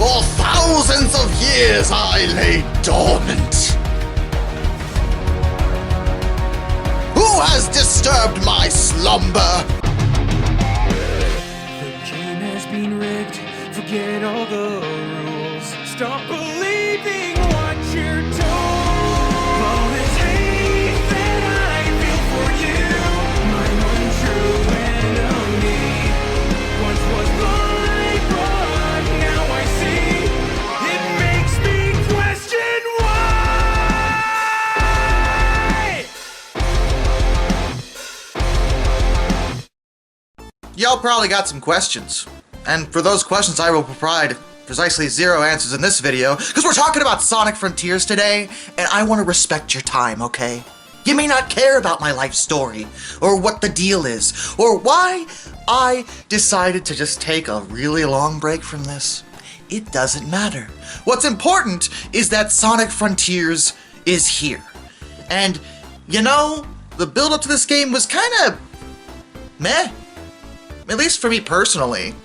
For thousands of years I lay dormant. Who has disturbed my slumber? The game has been rigged, forget all the rules. Stop believing what you're told. All this hate that I feel for you, my one true enemy. Once was blind, but now I see. It makes me question why. Y'all probably got some questions. And for those questions, I will provide precisely 0 answers in this video, because we're talking about Sonic Frontiers today, and I want to respect your time, okay? You may not care about my life story, or what the deal is, or why I decided to just take a really long break from this. It doesn't matter. What's important is that Sonic Frontiers is here. And, you know, the build-up to this game was kind of meh. At least for me personally.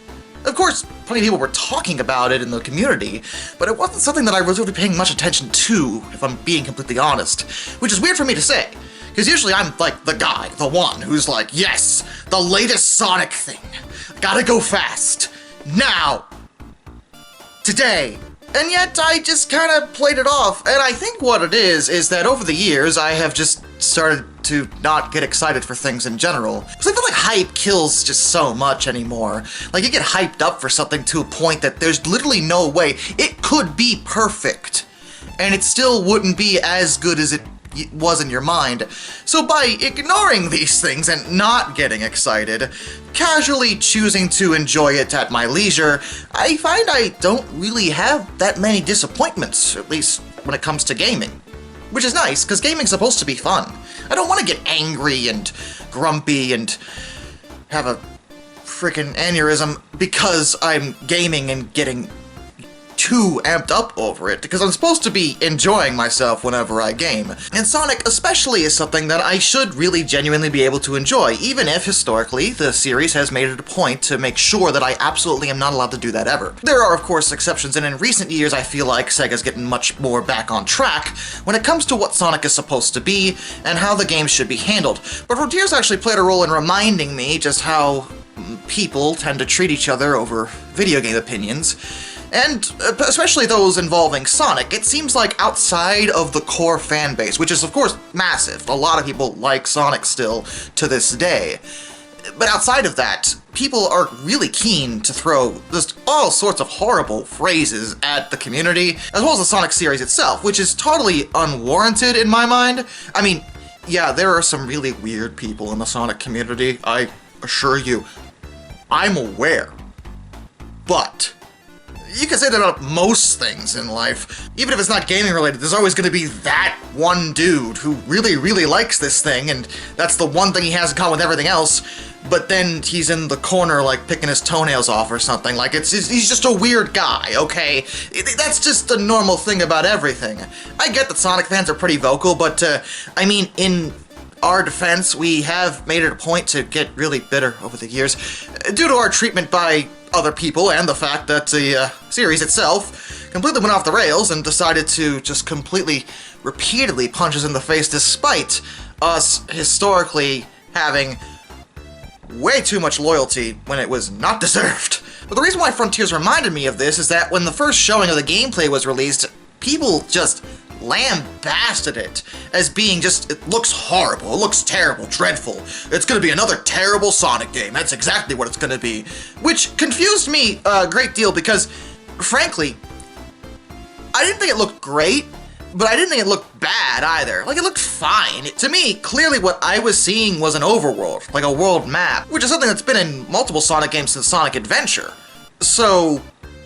Of course, plenty of people were talking about it in the community, but it wasn't something that I was really paying much attention to, if I'm being completely honest. Which is weird for me to say, because usually I'm like the guy, the one, who's like, yes, the latest Sonic thing. Gotta go fast. Now. Today. And yet I just kind of played it off, and I think what it is that over the years I have just started to not get excited for things in general. Because I feel like hype kills just so much anymore. Like, you get hyped up for something to a point that there's literally no way it could be perfect, and it still wouldn't be as good as it was in your mind. So by ignoring these things and not getting excited, casually choosing to enjoy it at my leisure, I find I don't really have that many disappointments, at least when it comes to gaming. Which is nice, because gaming's supposed to be fun. I don't want to get angry and grumpy and have a freaking aneurysm because I'm gaming and getting too amped up over it, because I'm supposed to be enjoying myself whenever I game. And Sonic especially is something that I should really genuinely be able to enjoy, even if historically the series has made it a point to make sure that I absolutely am not allowed to do that ever. There are of course exceptions, and in recent years I feel like Sega's getting much more back on track when it comes to what Sonic is supposed to be and how the game should be handled. But Frontiers actually played a role in reminding me just how people tend to treat each other over video game opinions. And especially those involving Sonic, it seems like outside of the core fan base, which is of course massive, a lot of people like Sonic still to this day, but outside of that, people are really keen to throw just all sorts of horrible phrases at the community, as well as the Sonic series itself, which is totally unwarranted in my mind. I mean, yeah, there are some really weird people in the Sonic community, I assure you. I'm aware. But you can say that about most things in life. Even if it's not gaming related, there's always going to be that one dude who really, really likes this thing, and that's the one thing he has in common with everything else, but then he's in the corner, like, picking his toenails off or something. Like, he's just a weird guy, okay? That's just a normal thing about everything. I get that Sonic fans are pretty vocal, but, I mean, in our defense, we have made it a point to get really bitter over the years, due to our treatment by other people and the fact that the series itself completely went off the rails and decided to just completely, repeatedly punch us in the face, despite us historically having way too much loyalty when it was not deserved. But the reason why Frontiers reminded me of this is that when the first showing of the gameplay was released, people just lambasted it as being just, it looks horrible, it looks terrible, dreadful. It's gonna be another terrible Sonic game. That's exactly what it's gonna be. Which confused me a great deal because, frankly, I didn't think it looked great, but I didn't think it looked bad either. Like, it looked fine. To me, clearly what I was seeing was an overworld, like a world map, which is something that's been in multiple Sonic games since Sonic Adventure. So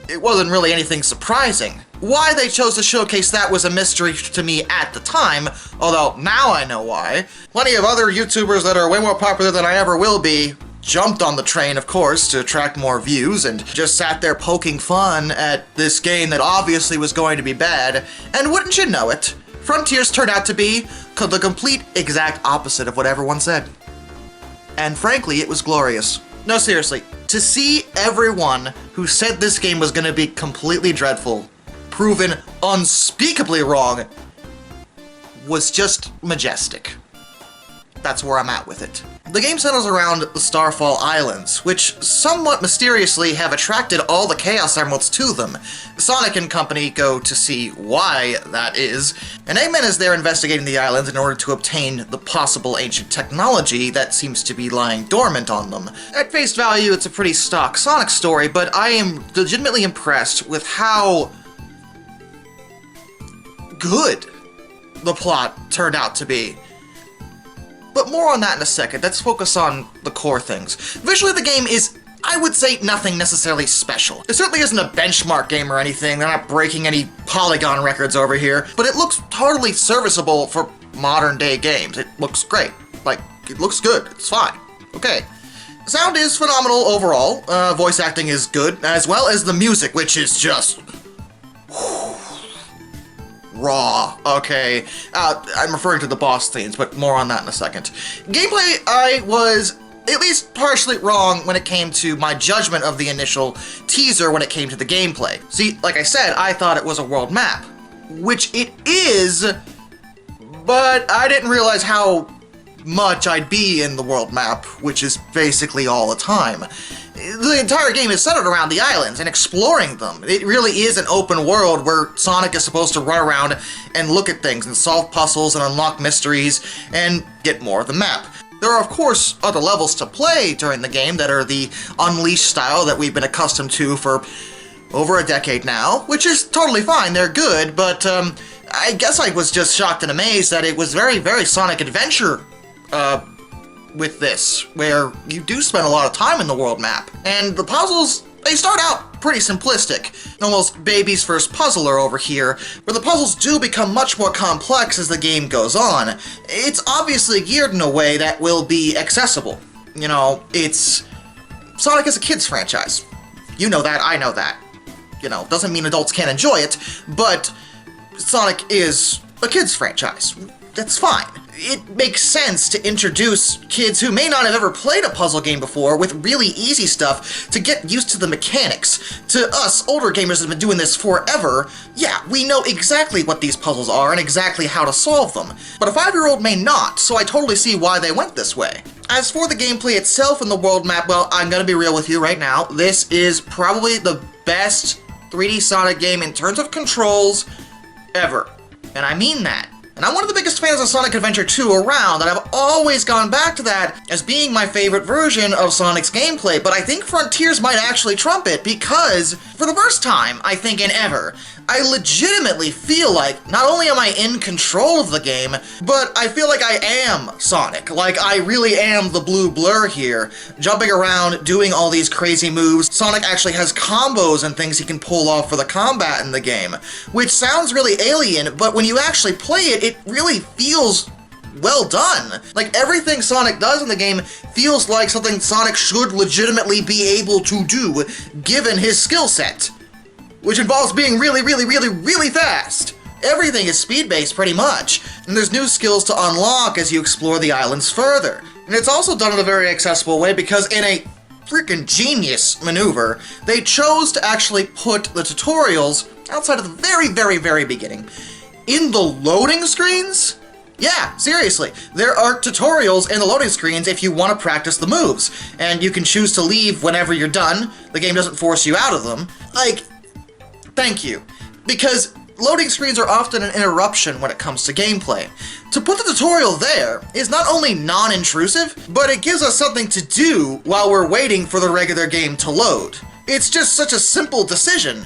it wasn't really anything surprising. Why they chose to showcase that was a mystery to me at the time, although now I know why. Plenty of other YouTubers that are way more popular than I ever will be jumped on the train, of course, to attract more views, and just sat there poking fun at this game that obviously was going to be bad, and wouldn't you know it, Frontiers turned out to be the complete exact opposite of what everyone said. And frankly, it was glorious. No, seriously, to see everyone who said this game was going to be completely dreadful proven unspeakably wrong was just majestic. That's where I'm at with it. The game centers around the Starfall Islands, which somewhat mysteriously have attracted all the Chaos Emeralds to them. Sonic and company go to see why that is, and Eggman is there investigating the islands in order to obtain the possible ancient technology that seems to be lying dormant on them. At face value, it's a pretty stock Sonic story, but I am legitimately impressed with how good the plot turned out to be. But more on that in a second. Let's focus on the core things. Visually, the game is, I would say, nothing necessarily special. It certainly isn't a benchmark game or anything. They're not breaking any polygon records over here. But it looks totally serviceable for modern-day games. It looks great. Like, it looks good. It's fine. Okay. Sound is phenomenal overall. Voice acting is good, as well as the music, which is just raw. Okay, I'm referring to the boss themes, but more on that in a second. Gameplay, I was at least partially wrong when it came to my judgment of the initial teaser when it came to the gameplay. See, like I said, I thought it was a world map, which it is, but I didn't realize how much I'd be in the world map, which is basically all the time. The entire game is centered around the islands and exploring them. It really is an open world where Sonic is supposed to run around and look at things and solve puzzles and unlock mysteries and get more of the map. There are, of course, other levels to play during the game that are the Unleashed style that we've been accustomed to for over a decade now, which is totally fine. They're good, but I guess I was just shocked and amazed that it was very, very Sonic Adventure with this, where you do spend a lot of time in the world map. And the puzzles, they start out pretty simplistic. Almost baby's first puzzler over here, where the puzzles do become much more complex as the game goes on. It's obviously geared in a way that will be accessible. You know, Sonic is a kid's franchise. You know that, I know that. You know, doesn't mean adults can't enjoy it, but Sonic is a kid's franchise. That's fine. It makes sense to introduce kids who may not have ever played a puzzle game before with really easy stuff to get used to the mechanics. To us, older gamers that have been doing this forever, yeah, we know exactly what these puzzles are and exactly how to solve them. But a 5-year-old may not, so I totally see why they went this way. As for the gameplay itself and the world map, well, I'm gonna be real with you right now. This is probably the best 3D Sonic game in terms of controls ever. And I mean that. And I'm one of the biggest fans of Sonic Adventure 2 around, and I've always gone back to that as being my favorite version of Sonic's gameplay, but I think Frontiers might actually trump it because, for the first time, I think in ever, I legitimately feel like not only am I in control of the game, but I feel like I am Sonic. Like, I really am the blue blur here, jumping around, doing all these crazy moves. Sonic actually has combos and things he can pull off for the combat in the game, which sounds really alien, but when you actually play it, it really feels well done. Like, everything Sonic does in the game feels like something Sonic should legitimately be able to do, given his skill set, which involves being really, really, really, really fast. Everything is speed-based, pretty much, and there's new skills to unlock as you explore the islands further. And it's also done in a very accessible way because in a freaking genius maneuver, they chose to actually put the tutorials outside of the very, very, very beginning in the loading screens. Yeah, seriously. There are tutorials in the loading screens if you want to practice the moves, and you can choose to leave whenever you're done. The game doesn't force you out of them. Like, thank you. Because loading screens are often an interruption when it comes to gameplay. To put the tutorial there is not only non-intrusive, but it gives us something to do while we're waiting for the regular game to load. It's just such a simple decision,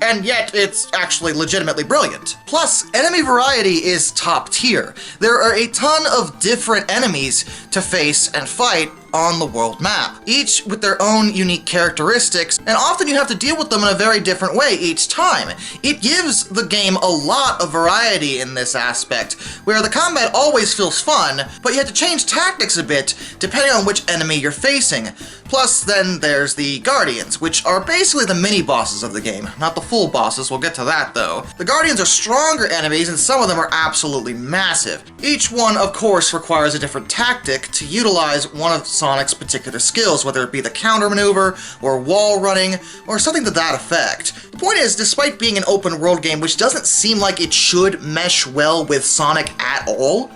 and yet it's actually legitimately brilliant. Plus, enemy variety is top tier. There are a ton of different enemies to face and fight on the world map, each with their own unique characteristics, and often you have to deal with them in a very different way each time. It gives the game a lot of variety in this aspect, where the combat always feels fun, but you have to change tactics a bit depending on which enemy you're facing. Plus, then there's the Guardians, which are basically the mini-bosses of the game. Not the full bosses, we'll get to that though. The Guardians are stronger enemies, and some of them are absolutely massive. Each one, of course, requires a different tactic to utilize one of Sonic's particular skills, whether it be the counter maneuver, or wall running, or something to that effect. The point is, despite being an open-world game which doesn't seem like it should mesh well with Sonic at all,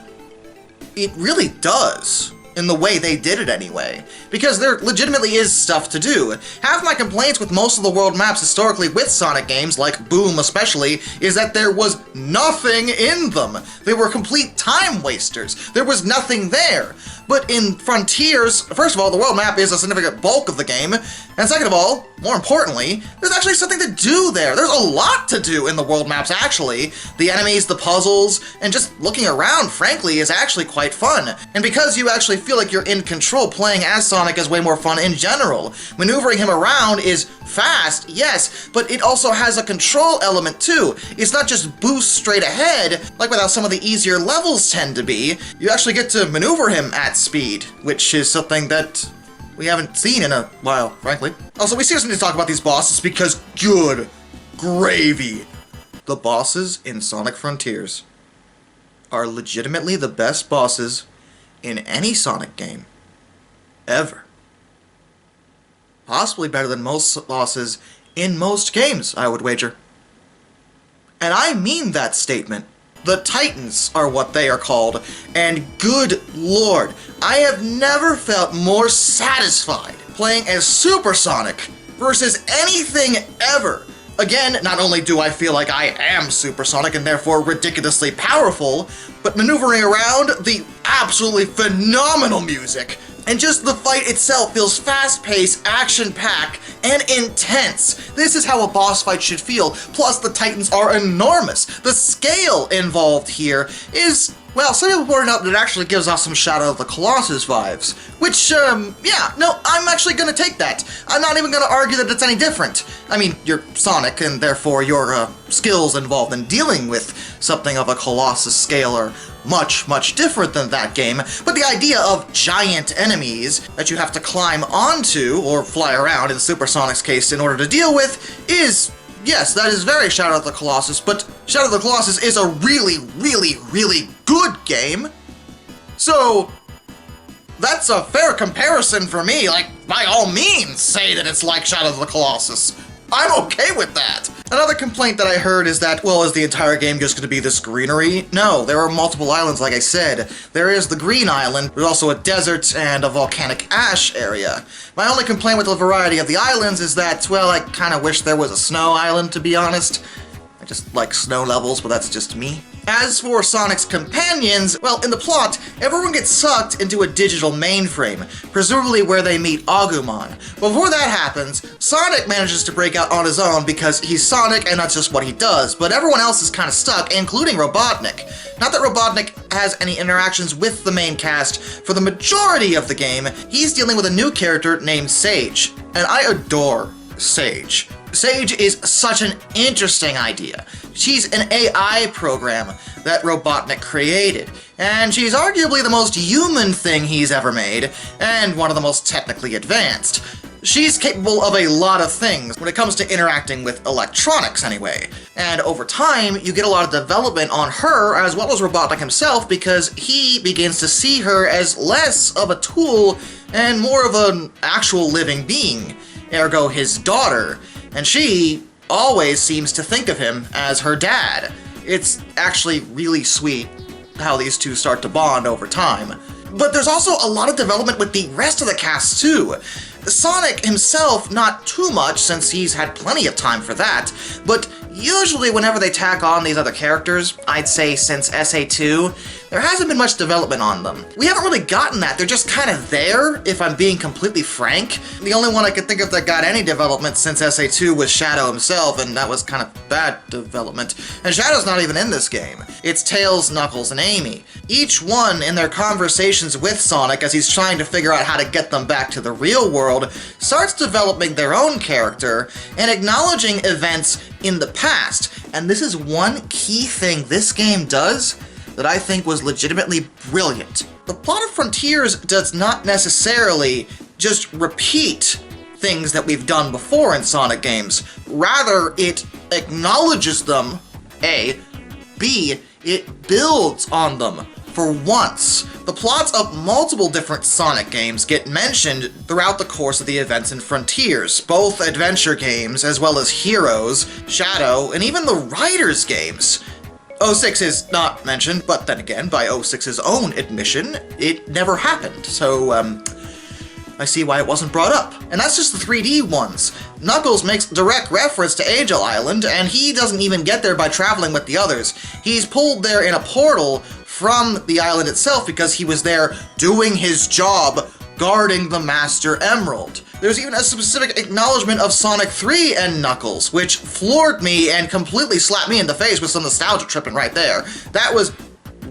it really does. In the way they did it anyway. Because there legitimately is stuff to do. Half my complaints with most of the world maps historically with Sonic games, like Boom especially, is that there was nothing in them. They were complete time wasters. There was nothing there. But in Frontiers, first of all, the world map is a significant bulk of the game, and second of all, more importantly, there's actually something to do there. There's a lot to do in the world maps, actually. The enemies, the puzzles, and just looking around, frankly, is actually quite fun. And because you actually feel like you're in control, playing as Sonic is way more fun in general. Maneuvering him around is fast, yes, but it also has a control element too. It's not just boost straight ahead, like with how some of the easier levels tend to be. You actually get to maneuver him at speed, which is something that we haven't seen in a while, frankly. Also, we seriously need to talk about these bosses because good gravy. The bosses in Sonic Frontiers are legitimately the best bosses in any Sonic game ever. Possibly better than most bosses in most games, I would wager. And I mean that statement. The Titans are what they are called, and good lord, I have never felt more satisfied playing as Super Sonic versus anything ever. Again, not only do I feel like I am Super Sonic and therefore ridiculously powerful, but maneuvering around, the absolutely phenomenal music, and just the fight itself feels fast-paced, action-packed, and intense. This is how a boss fight should feel. Plus, the Titans are enormous. The scale involved here is, well, some people pointed out that it actually gives off some Shadow of the Colossus vibes. Which, yeah, no, I'm actually gonna take that. I'm not even gonna argue that it's any different. I mean, you're Sonic, and therefore your skills involved in dealing with something of a Colossus scale are much, much different than that game, but the idea of giant enemies that you have to climb onto, or fly around in Super Sonic's case, in order to deal with, is, yes, that is very Shadow of the Colossus, but Shadow of the Colossus is a really, really, really good game. So, that's a fair comparison for me. Like, by all means, say that it's like Shadow of the Colossus. I'm okay with that. Another complaint that I heard is that, well, is the entire game just going to be this greenery? No, there are multiple islands, like I said. There is the Green Island, there's also a desert and a volcanic ash area. My only complaint with the variety of the islands is that, well, I kind of wish there was a snow island, to be honest. I just like snow levels, but that's just me. As for Sonic's companions, well, in the plot, everyone gets sucked into a digital mainframe, presumably where they meet Agumon. Before that happens, Sonic manages to break out on his own because he's Sonic and that's just what he does, but everyone else is kind of stuck, including Robotnik. Not that Robotnik has any interactions with the main cast. For the majority of the game, he's dealing with a new character named Sage, and I adore Sage. Sage is such an interesting idea. She's an AI program that Robotnik created, and she's arguably the most human thing he's ever made, and one of the most technically advanced. She's capable of a lot of things when it comes to interacting with electronics anyway, and over time you get a lot of development on her as well as Robotnik himself because he begins to see her as less of a tool and more of an actual living being, ergo his daughter. And she always seems to think of him as her dad. It's actually really sweet how these two start to bond over time. But there's also a lot of development with the rest of the cast too. Sonic himself, not too much since he's had plenty of time for that, but usually whenever they tack on these other characters, I'd say since SA2, there hasn't been much development on them. We haven't really gotten that, they're just kind of there, if I'm being completely frank. The only one I could think of that got any development since SA2 was Shadow himself, and that was kind of bad development. And Shadow's not even in this game. It's Tails, Knuckles, and Amy. Each one in their conversations with Sonic as he's trying to figure out how to get them back to the real world, starts developing their own character and acknowledging events in the past. And this is one key thing this game does that I think was legitimately brilliant. The plot of Frontiers does not necessarily just repeat things that we've done before in Sonic games. Rather, it acknowledges them, A. B. It builds on them. For once, the plots of multiple different Sonic games get mentioned throughout the course of the events in Frontiers, both adventure games as well as Heroes, Shadow, and even the Riders games. 06 is not mentioned, but then again, by 06's own admission, it never happened, so, I see why it wasn't brought up. And that's just the 3D ones. Knuckles makes direct reference to Angel Island, and he doesn't even get there by traveling with the others. He's pulled there in a portal from the island itself because he was there doing his job, guarding the Master Emerald. There's even a specific acknowledgement of Sonic 3 and Knuckles, which floored me and completely slapped me in the face with some nostalgia tripping right there. That was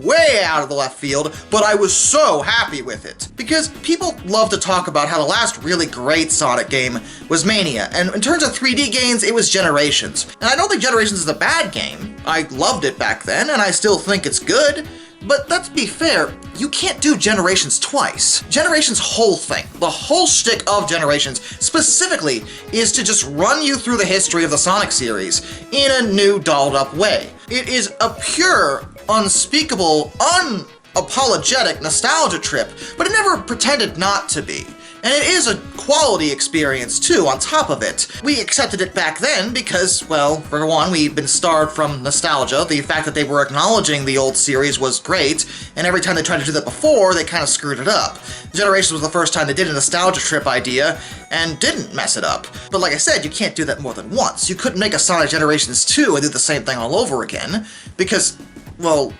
way out of the left field, but I was so happy with it. Because people love to talk about how the last really great Sonic game was Mania, and in terms of 3D games, it was Generations. And I don't think Generations is a bad game. I loved it back then, and I still think it's good. But let's be fair, you can't do Generations twice. Generations' whole thing, the whole shtick of Generations, specifically, is to just run you through the history of the Sonic series in a new, dolled-up way. It is a pure, unspeakable, unapologetic nostalgia trip, but it never pretended not to be. And it is a quality experience, too, on top of it. We accepted it back then because, well, for one, we'd been starved from nostalgia. The fact that they were acknowledging the old series was great, and every time they tried to do that before, they kind of screwed it up. Generations was the first time they did a nostalgia trip idea, and didn't mess it up. But like I said, you can't do that more than once. You couldn't make a Sonic Generations 2 and do the same thing all over again, because, well,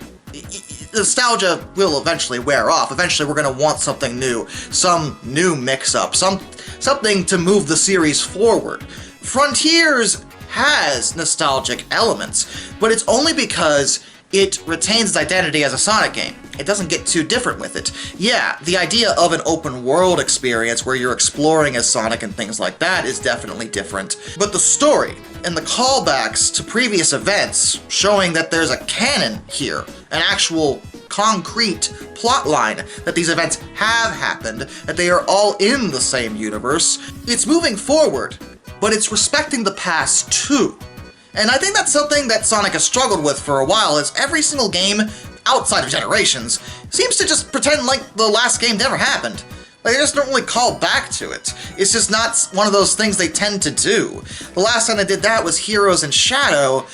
nostalgia will eventually wear off. Eventually we're going to want something new, some new mix-up, something to move the series forward. Frontiers has nostalgic elements, but it's only because it retains its identity as a Sonic game. It doesn't get too different with it. Yeah, the idea of an open world experience where you're exploring as Sonic and things like that is definitely different. But the story and the callbacks to previous events showing that there's a canon here, an actual concrete plot line that these events have happened, that they are all in the same universe, it's moving forward, but it's respecting the past too. And I think that's something that Sonic has struggled with for a while, is every single game outside of Generations seems to just pretend like the last game never happened. Like, they just don't really call back to it. It's just not one of those things they tend to do. The last time they did that was Heroes and Shadow,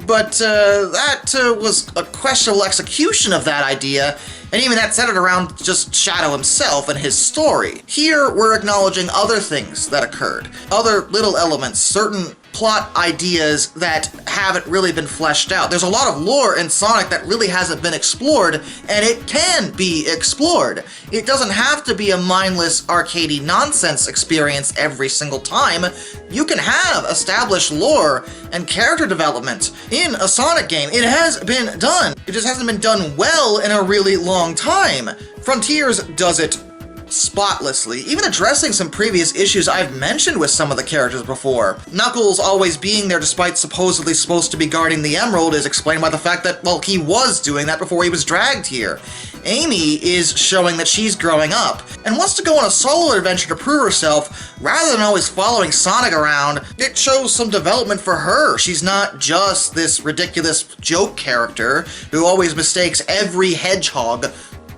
but that was a questionable execution of that idea, and even that centered around just Shadow himself and his story. Here, we're acknowledging other things that occurred, other little elements, certain plot ideas that haven't really been fleshed out. There's a lot of lore in Sonic that really hasn't been explored, and it can be explored. It doesn't have to be a mindless, arcadey nonsense experience every single time. You can have established lore and character development in a Sonic game. It has been done. It just hasn't been done well in a really long time. Frontiers does it spotlessly, even addressing some previous issues I've mentioned with some of the characters before. Knuckles always being there despite supposedly supposed to be guarding the Emerald is explained by the fact that, well, he was doing that before he was dragged here. Amy is showing that she's growing up, and wants to go on a solo adventure to prove herself, rather than always following Sonic around. It shows some development for her. She's not just this ridiculous joke character who always mistakes every hedgehog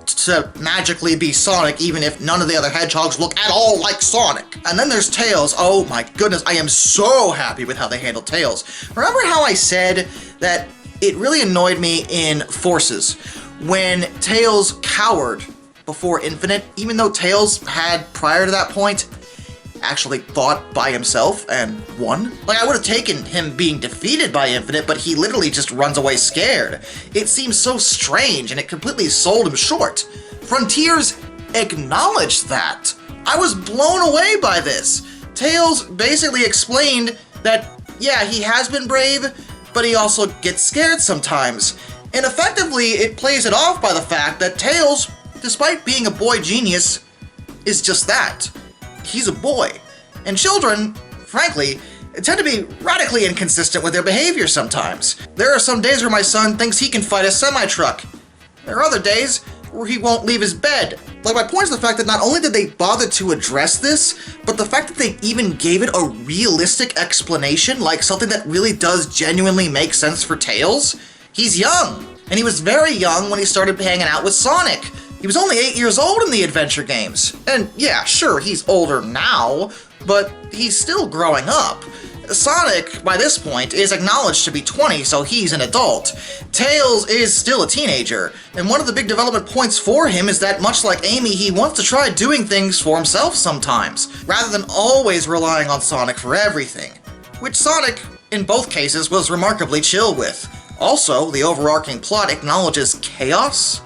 to magically be Sonic, even if none of the other hedgehogs look at all like Sonic. And then there's Tails. Oh my goodness, I am so happy with how they handled Tails. Remember how I said that it really annoyed me in Forces when Tails cowered before Infinite, even though Tails had, prior to that point, actually fought by himself and won? Like, I would have taken him being defeated by Infinite, but he literally just runs away scared. It seems so strange, and it completely sold him short. Frontiers acknowledged that. I was blown away by this. Tails basically explained that, yeah, he has been brave, but he also gets scared sometimes. And effectively, it plays it off by the fact that Tails, despite being a boy genius, is just that. He's a boy. And children, frankly, tend to be radically inconsistent with their behavior sometimes. There are some days where my son thinks he can fight a semi-truck. There are other days where he won't leave his bed. Like, my point is the fact that not only did they bother to address this, but the fact that they even gave it a realistic explanation, like something that really does genuinely make sense for Tails. He's young, and he was very young when he started hanging out with Sonic. He was only 8 years old in the adventure games. And yeah, sure, he's older now, but he's still growing up. Sonic, by this point, is acknowledged to be 20, so he's an adult. Tails is still a teenager, and one of the big development points for him is that, much like Amy, he wants to try doing things for himself sometimes, rather than always relying on Sonic for everything. Which Sonic, in both cases, was remarkably chill with. Also, the overarching plot acknowledges chaos?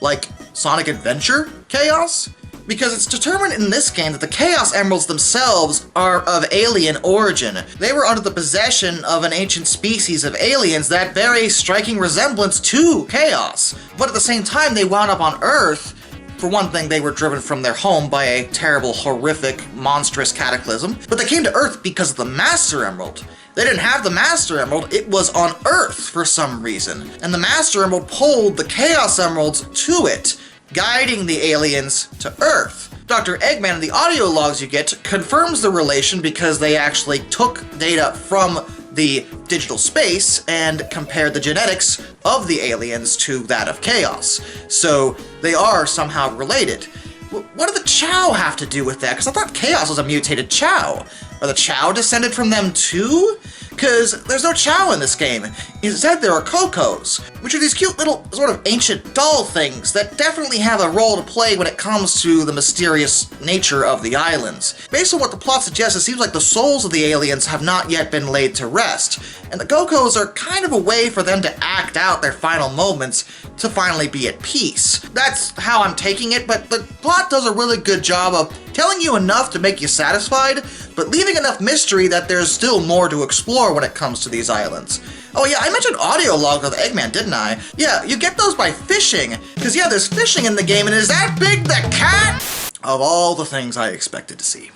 Like Sonic Adventure chaos? Because it's determined in this game that the Chaos Emeralds themselves are of alien origin. They were under the possession of an ancient species of aliens that bear a striking resemblance to Chaos. But at the same time, they wound up on Earth. For one thing, they were driven from their home by a terrible, horrific, monstrous cataclysm. But they came to Earth because of the Master Emerald. They didn't have the Master Emerald, it was on Earth for some reason. And the Master Emerald pulled the Chaos Emeralds to it, guiding the aliens to Earth. Dr. Eggman in the audio logs you get confirms the relation because they actually took data from the digital space and compared the genetics of the aliens to that of Chaos. So they are somehow related. What do the Chow have to do with that? Because I thought Chaos was a mutated Chow. Are the Chow descended from them too? Because there's no Chow in this game. Instead, there are Cocos, which are these cute little sort of ancient doll things that definitely have a role to play when it comes to the mysterious nature of the islands. Based on what the plot suggests, it seems like the souls of the aliens have not yet been laid to rest, and the Cocos are kind of a way for them to act out their final moments to finally be at peace. That's how I'm taking it, but the plot does a really good job of telling you enough to make you satisfied, but leaving enough mystery that there's still more to explore when it comes to these islands. Oh yeah, I mentioned audio log of Eggman, didn't I? Yeah, you get those by fishing, because yeah, there's fishing in the game, and is that Big the Cat? Of all the things I expected to see,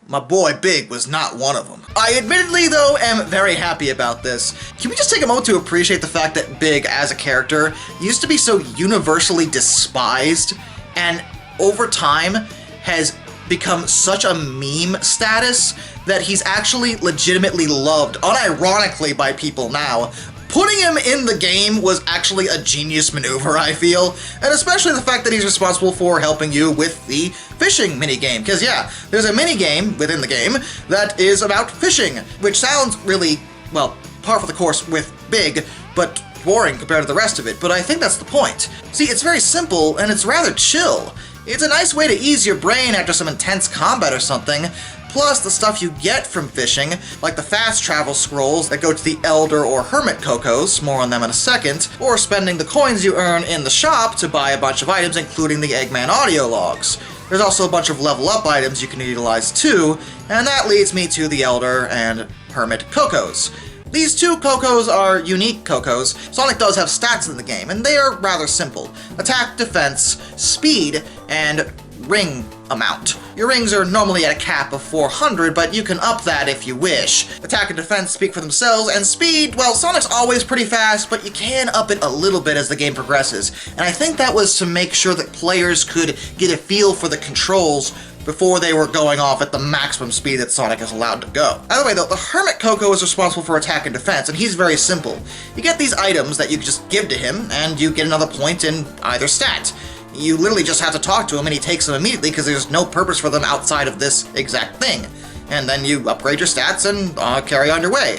my boy Big was not one of them. I admittedly, though, am very happy about this. Can we just take a moment to appreciate the fact that Big, as a character, used to be so universally despised, and over time has become such a meme status that he's actually legitimately loved, unironically, by people now. Putting him in the game was actually a genius maneuver, I feel, and especially the fact that he's responsible for helping you with the fishing minigame, because yeah, there's a minigame within the game that is about fishing, which sounds really, well, par for the course with Big, but boring compared to the rest of it, but I think that's the point. See, it's very simple, and it's rather chill. It's a nice way to ease your brain after some intense combat or something. Plus, the stuff you get from fishing, like the fast travel scrolls that go to the Elder or Hermit Cocos, more on them in a second, or spending the coins you earn in the shop to buy a bunch of items, including the Eggman audio logs. There's also a bunch of level up items you can utilize too, and that leads me to the Elder and Hermit Cocos. These two Cocos are unique Cocos. Sonic does have stats in the game, and they are rather simple. Attack, defense, speed, and ring amount. Your rings are normally at a cap of 400, but you can up that if you wish. Attack and defense speak for themselves, and speed, well, Sonic's always pretty fast, but you can up it a little bit as the game progresses. And I think that was to make sure that players could get a feel for the controls before they were going off at the maximum speed that Sonic is allowed to go. Either way though, the Hermit Coco is responsible for attack and defense, and he's very simple. You get these items that you just give to him, and you get another point in either stat. You literally just have to talk to him and he takes them immediately because there's no purpose for them outside of this exact thing. And then you upgrade your stats and carry on your way.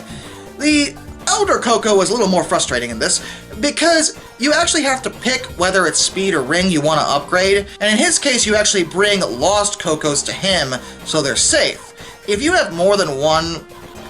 The Elder Coco is a little more frustrating in this because you actually have to pick whether it's speed or ring you want to upgrade, and in his case you actually bring lost Cocos to him so they're safe. If you have more than one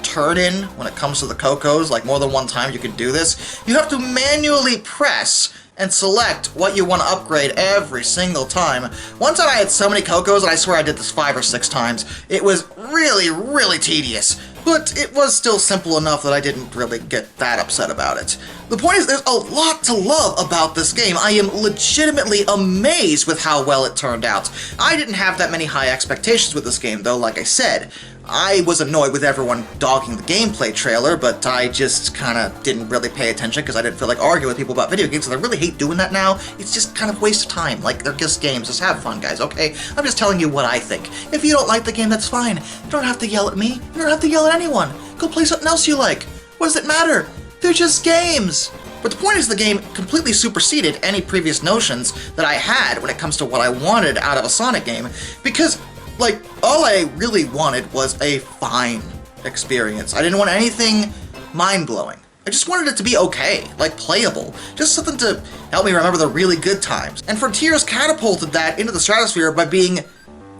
turn-in when it comes to the Cocos, like more than one time you can do this, you have to manually press and select what you want to upgrade every single time. One time I had so many Cocos, and I swear I did this 5 or 6 times. It was really, really tedious. but it was still simple enough that I didn't really get that upset about it. The point is, there's a lot to love about this game. I am legitimately amazed with how well it turned out. I didn't have that many high expectations with this game, though, like I said. I was annoyed with everyone dogging the gameplay trailer, but I just kinda didn't really pay attention because I didn't feel like arguing with people about video games, because I really hate doing that now. It's just kind of a waste of time. Like, they're just games. Just have fun, guys, okay? I'm just telling you what I think. If you don't like the game, that's fine. You don't have to yell at me. You don't have to yell at anyone. Go play something else you like. What does it matter? They're just games. But the point is, the game completely superseded any previous notions that I had when it comes to what I wanted out of a Sonic game, because, like, all I really wanted was a fine experience. I didn't want anything mind-blowing. I just wanted it to be okay, like playable, just something to help me remember the really good times. And Frontiers catapulted that into the stratosphere by being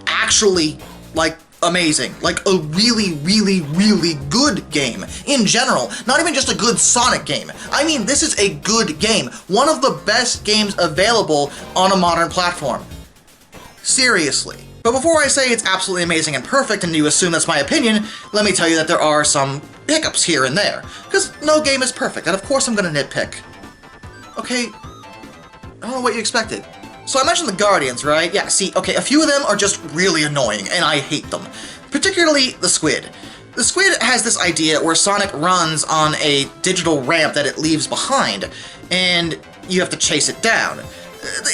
actually, like, amazing. Like a really, really, really good game in general. Not even just a good Sonic game. I mean, this is a good game. One of the best games available on a modern platform. Seriously. But before I say it's absolutely amazing and perfect and you assume that's my opinion, let me tell you that there are some hiccups here and there. Because no game is perfect, and of course I'm gonna nitpick. Okay, I don't know what you expected. So I mentioned the Guardians, right? Yeah, see, okay, a few of them are just really annoying, and I hate them. Particularly the Squid. The Squid has this idea where Sonic runs on a digital ramp that it leaves behind, and you have to chase it down.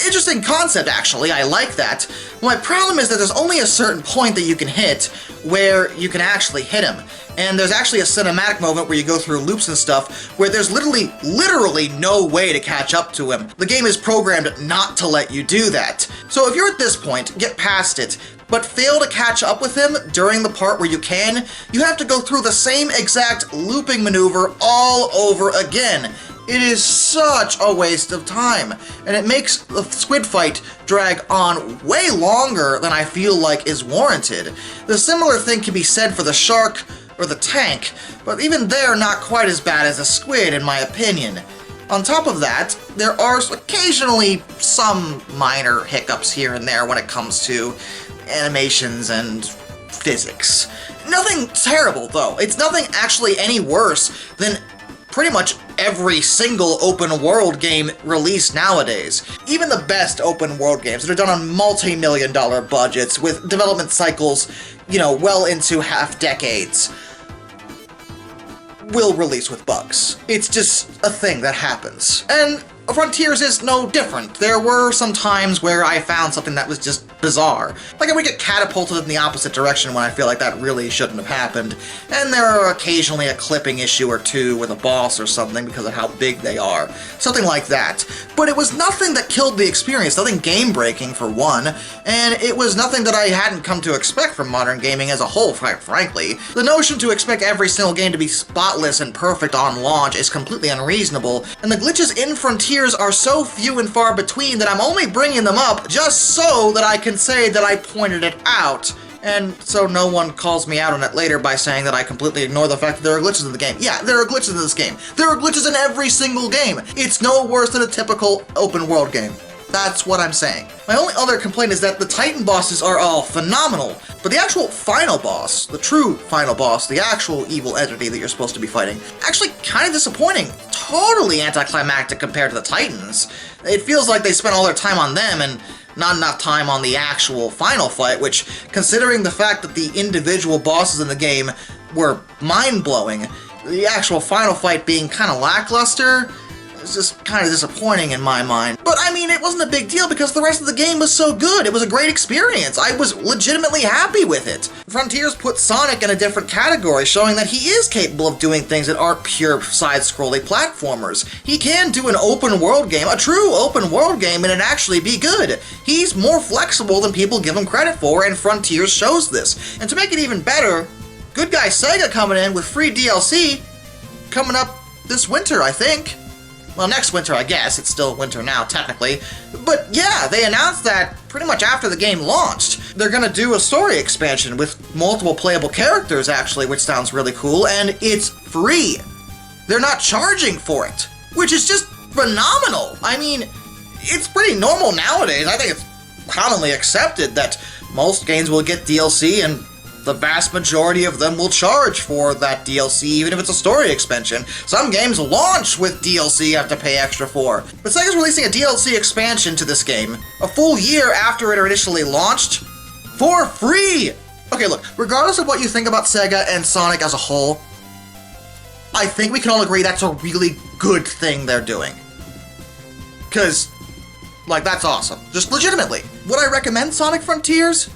Interesting concept, actually. I like that. My problem is that there's only a certain point that you can hit where you can actually hit him. And there's actually a cinematic moment where you go through loops and stuff where there's literally no way to catch up to him. The game is programmed not to let you do that. So if you're at this point, get past it, but fail to catch up with him during the part where you can, you have to go through the same exact looping maneuver all over again. It is such a waste of time, and it makes the Squid fight drag on way longer than I feel like is warranted. The similar thing can be said for the Shark or the Tank, but even they're not quite as bad as a Squid in my opinion. On top of that, there are occasionally some minor hiccups here and there when it comes to animations and physics. Nothing terrible though. It's nothing actually any worse than pretty much every single open world game released nowadays. Even the best open world games that are done on multi-million-dollar budgets with development cycles, you know, well into half decades, will release with bugs. It's just a thing that happens. And Frontiers is no different. There were some times where I found something that was just bizarre. Like I would get catapulted in the opposite direction when I feel like that really shouldn't have happened. And there are occasionally a clipping issue or two with a boss or something because of how big they are. Something like that. But it was nothing that killed the experience, nothing game-breaking for one, and it was nothing that I hadn't come to expect from modern gaming as a whole, frankly. The notion to expect every single game to be spotless and perfect on launch is completely unreasonable, and the glitches in Frontiers are so few and far between that I'm only bringing them up just so that I can say that I pointed it out, and so no one calls me out on it later by saying that I completely ignore the fact that there are glitches in the game. Yeah, there are glitches in this game. There are glitches in every single game. It's no worse than a typical open world game. That's what I'm saying. My only other complaint is that the Titan bosses are all phenomenal, but the actual final boss, the true final boss, the actual evil entity that you're supposed to be fighting, actually kind of disappointing. Totally anticlimactic compared to the Titans. It feels like they spent all their time on them and not enough time on the actual final fight, which, considering the fact that the individual bosses in the game were mind-blowing, the actual final fight being kind of lackluster, it's just kind of disappointing in my mind. But I mean, it wasn't a big deal because the rest of the game was so good. It was a great experience. I was legitimately happy with it. Frontiers put Sonic in a different category, showing that he is capable of doing things that aren't pure side-scrolling platformers. He can do an open world game, a true open world game, and it actually be good. He's more flexible than people give him credit for, and Frontiers shows this. And to make it even better, good guy Sega coming in with free DLC coming up this winter, I think. Well, next winter, I guess. It's still winter now, technically. But yeah, they announced that pretty much after the game launched. They're gonna do a story expansion with multiple playable characters, actually, which sounds really cool, and it's free. They're not charging for it, which is just phenomenal. I mean, it's pretty normal nowadays. I think it's commonly accepted that most games will get DLC and the vast majority of them will charge for that DLC, even if it's a story expansion. Some games launch with DLC you have to pay extra for. But Sega's releasing a DLC expansion to this game a full year after it initially launched for free! Okay, look, regardless of what you think about Sega and Sonic as a whole, I think we can all agree that's a really good thing they're doing. Because, like, that's awesome. Just legitimately. Would I recommend Sonic Frontiers?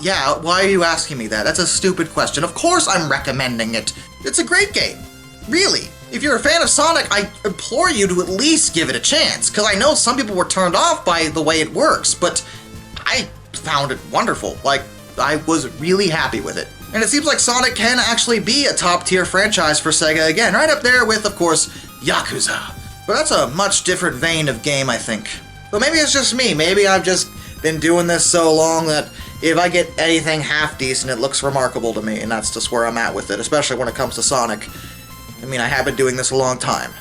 Yeah, why are you asking me that? That's a stupid question. Of course I'm recommending it. It's a great game. Really. If you're a fan of Sonic, I implore you to at least give it a chance, because I know some people were turned off by the way it works, but I found it wonderful. Like, I was really happy with it. And it seems like Sonic can actually be a top-tier franchise for Sega again, right up there with, of course, Yakuza. But that's a much different vein of game, I think. But maybe it's just me. Maybe I've just been doing this so long that if I get anything half-decent, it looks remarkable to me, and that's just where I'm at with it, especially when it comes to Sonic. I mean, I have been doing this a long time.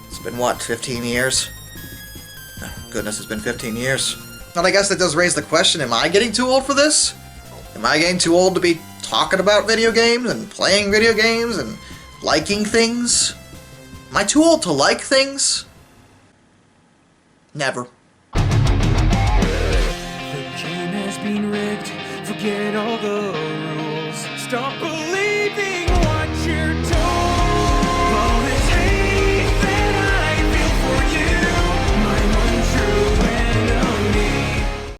It's been, what, 15 years? Oh, goodness, it's been 15 years. And I guess that does raise the question, am I getting too old for this? Am I getting too old to be talking about video games and playing video games and liking things? Am I too old to like things? Never.